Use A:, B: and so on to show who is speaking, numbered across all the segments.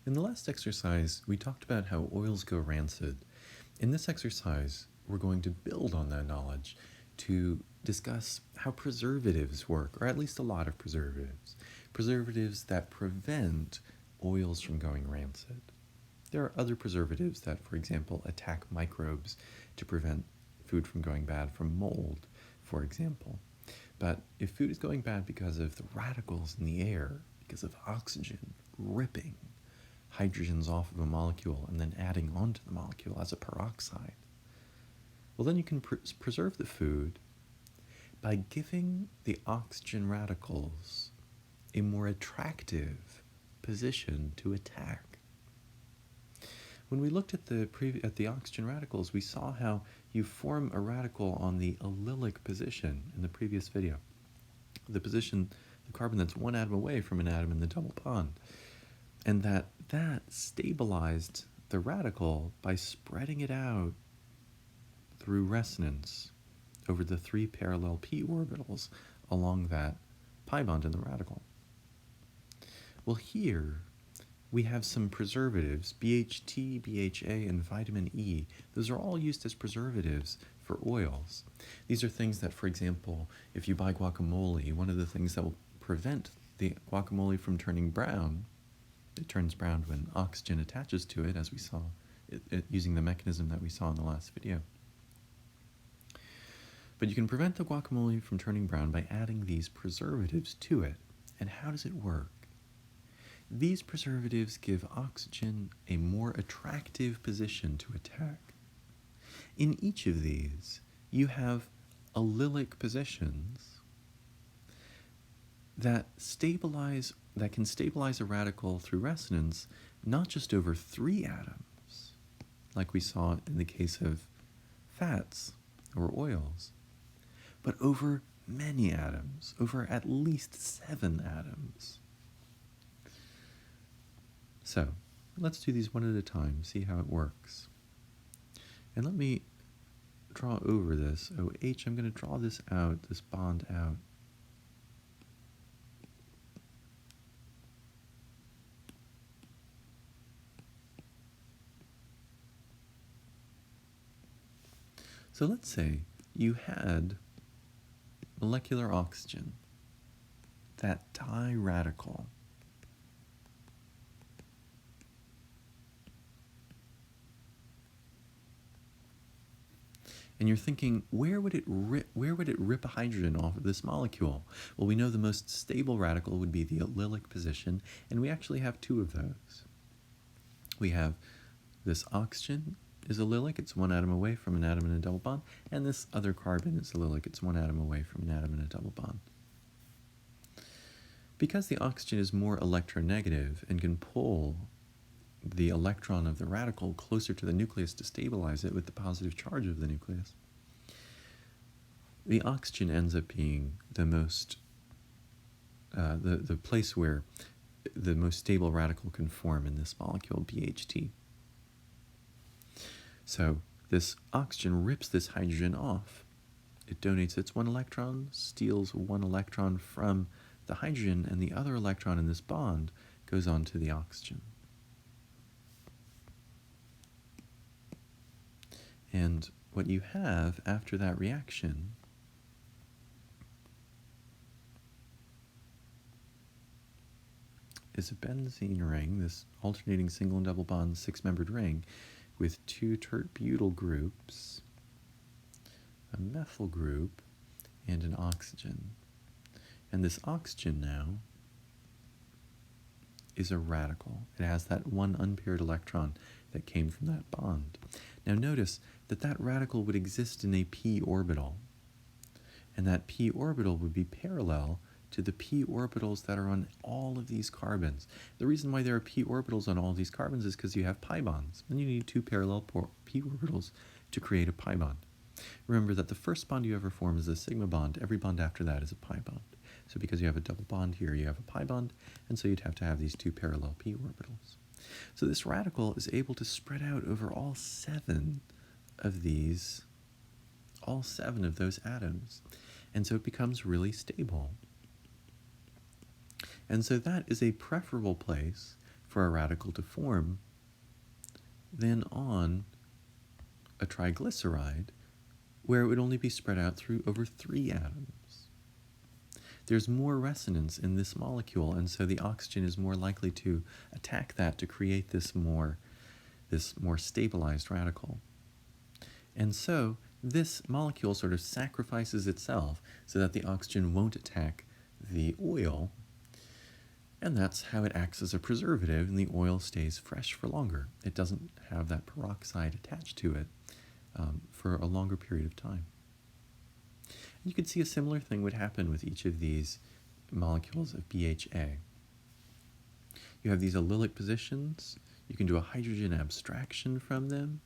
A: In the last exercise, we talked about how oils go rancid. In this exercise, we're going to build on that knowledge to discuss how preservatives work, or at least a lot of preservatives. Preservatives that prevent oils from going rancid. There are other preservatives that, for example, attack microbes to prevent food from going bad from mold, for example. But if food is going bad because of the radicals in the air, because of oxygen ripping hydrogens off of a molecule and then adding onto the molecule as a peroxide, well, then you can preserve the food by giving the oxygen radicals a more attractive position to attack. When we looked at the oxygen radicals, we saw how you form a radical on the allylic position in the previous video. The position, the carbon that's one atom away from an atom in the double bond. And that stabilized the radical by spreading it out through resonance over the 3 parallel p orbitals along that pi bond in the radical. Well, here we have some preservatives, BHT, BHA, and vitamin E. Those are all used as preservatives for oils. These are things that, for example, if you buy guacamole, one of the things that will prevent the guacamole from turning brown, it turns brown when oxygen attaches to it, as we saw, using the mechanism that we saw in the last video. But you can prevent the guacamole from turning brown by adding these preservatives to it. And how does it work? These preservatives give oxygen a more attractive position to attack. In each of these, you have allylic positions that can stabilize a radical through resonance, not just over 3 atoms, like we saw in the case of fats or oils, but over many atoms, over at least 7 atoms. So, let's do these one at a time, see how it works. And let me draw over this OH. I'm going to draw this out, this bond out. So let's say you had molecular oxygen, that diradical. And you're thinking, where would it rip a hydrogen off of this molecule? Well, we know the most stable radical would be the allylic position, and we actually have 2 of those. We have this oxygen is allylic, it's 1 atom away from an atom in a double bond, and this other carbon is allylic, it's 1 atom away from an atom in a double bond. Because the oxygen is more electronegative and can pull the electron of the radical closer to the nucleus to stabilize it with the positive charge of the nucleus, the oxygen ends up being the most, the place where the most stable radical can form in this molecule, BHT. So this oxygen rips this hydrogen off. It donates its 1 electron, steals 1 electron from the hydrogen, and the other electron in this bond goes on to the oxygen. And what you have after that reaction is a benzene ring, this alternating single and double bond 6-membered ring with 2 tert-butyl groups, a methyl group, and an oxygen. And this oxygen now is a radical. It has that 1 unpaired electron that came from that bond. Now notice that that radical would exist in a p orbital, and that p orbital would be parallel to the p orbitals that are on all of these carbons. The reason why there are p orbitals on all these carbons is because you have pi bonds, and you need 2 parallel p orbitals to create a pi bond. Remember that the first bond you ever form is a sigma bond. Every bond after that is a pi bond. So because you have a double bond here, you have a pi bond, and so you'd have to have these 2 parallel p orbitals. So this radical is able to spread out over all 7 of these, all 7 of those atoms. And so it becomes really stable. And so that is a preferable place for a radical to form than on a triglyceride, where it would only be spread out through over 3 atoms. There's more resonance in this molecule, and so the oxygen is more likely to attack that to create this more stabilized radical. And so this molecule sort of sacrifices itself so that the oxygen won't attack the oil, and that's how it acts as a preservative, and the oil stays fresh for longer. It doesn't have that peroxide attached to it for a longer period of time. And you can see a similar thing would happen with each of these molecules of BHA. You have these allylic positions. You can do a hydrogen abstraction from them,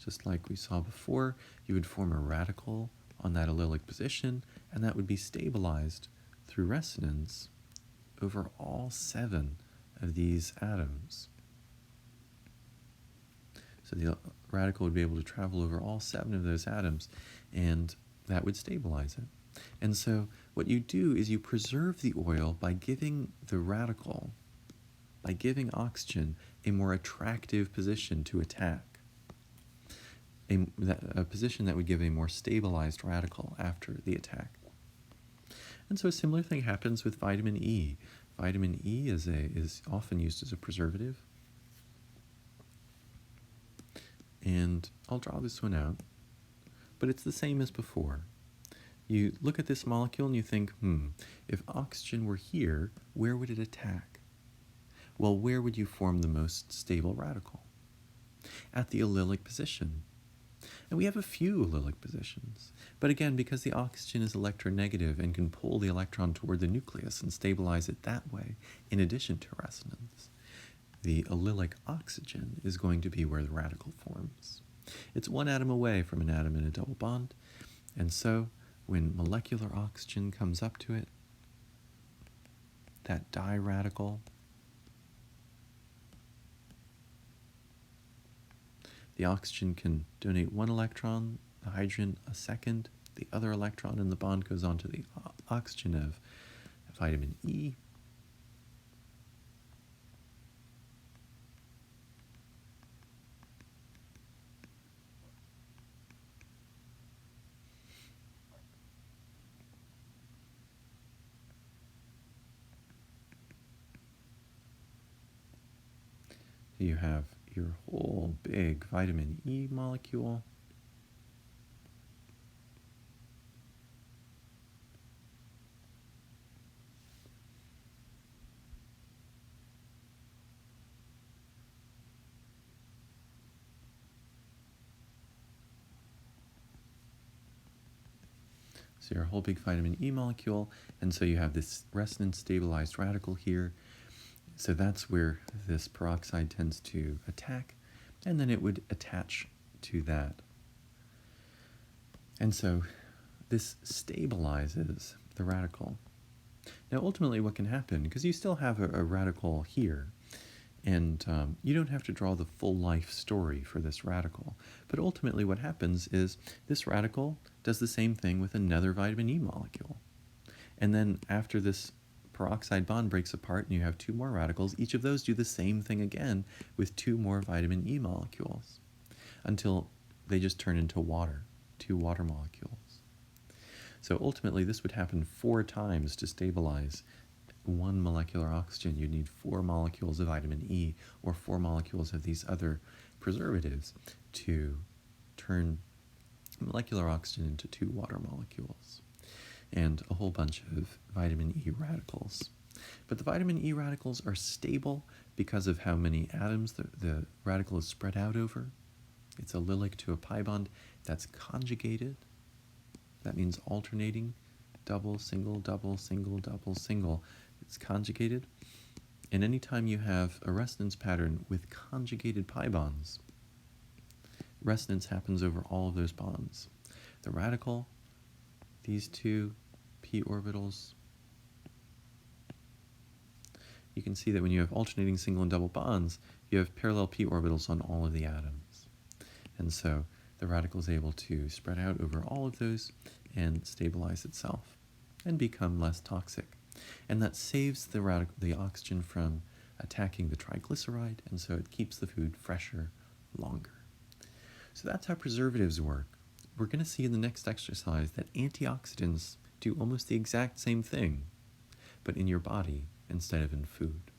A: just like we saw before. You would form a radical on that allylic position, and that would be stabilized through resonance over all 7 of these atoms. So the radical would be able to travel over all 7 of those atoms, and that would stabilize it. And so what you do is you preserve the oil by giving the radical, by giving oxygen a more attractive position to attack, a position that would give a more stabilized radical after the attack. And so a similar thing happens with vitamin E. Vitamin E is often used as a preservative. And I'll draw this one out, but it's the same as before. You look at this molecule and you think, if oxygen were here, where would it attack? Well, where would you form the most stable radical? At the allylic position. And we have a few allylic positions, but again, because the oxygen is electronegative and can pull the electron toward the nucleus and stabilize it that way, in addition to resonance, the allylic oxygen is going to be where the radical forms. It's 1 atom away from an atom in a double bond, and so when molecular oxygen comes up to it, that diradical, the oxygen can donate 1 electron, the hydrogen a second, the other electron in the bond goes on to the oxygen of vitamin E. You have your whole big vitamin E molecule. So your whole big vitamin E molecule, and so you have this resonance stabilized radical here. So that's where this peroxide tends to attack, and then it would attach to that. And so this stabilizes the radical. Now ultimately what can happen, because you still have a radical here, and you don't have to draw the full life story for this radical, but ultimately what happens is this radical does the same thing with another vitamin E molecule. And then after this peroxide bond breaks apart and you have 2 more radicals, each of those do the same thing again with 2 more vitamin E molecules until they just turn into water, 2 water molecules. So ultimately this would happen 4 times to stabilize 1 molecular oxygen. You'd need 4 molecules of vitamin E or 4 molecules of these other preservatives to turn molecular oxygen into 2 water molecules, and a whole bunch of vitamin E radicals. But the vitamin E radicals are stable because of how many atoms the radical is spread out over. It's allylic to a pi bond that's conjugated. That means alternating, double, single, double, single, double, single. It's conjugated. And anytime you have a resonance pattern with conjugated pi bonds, resonance happens over all of those bonds. The radical, these 2 p orbitals, you can see that when you have alternating single and double bonds, you have parallel p orbitals on all of the atoms. And so the radical is able to spread out over all of those and stabilize itself and become less toxic. And that saves the oxygen from attacking the triglyceride, and so it keeps the food fresher longer. So that's how preservatives work. We're going to see in the next exercise that antioxidants do almost the exact same thing, but in your body instead of in food.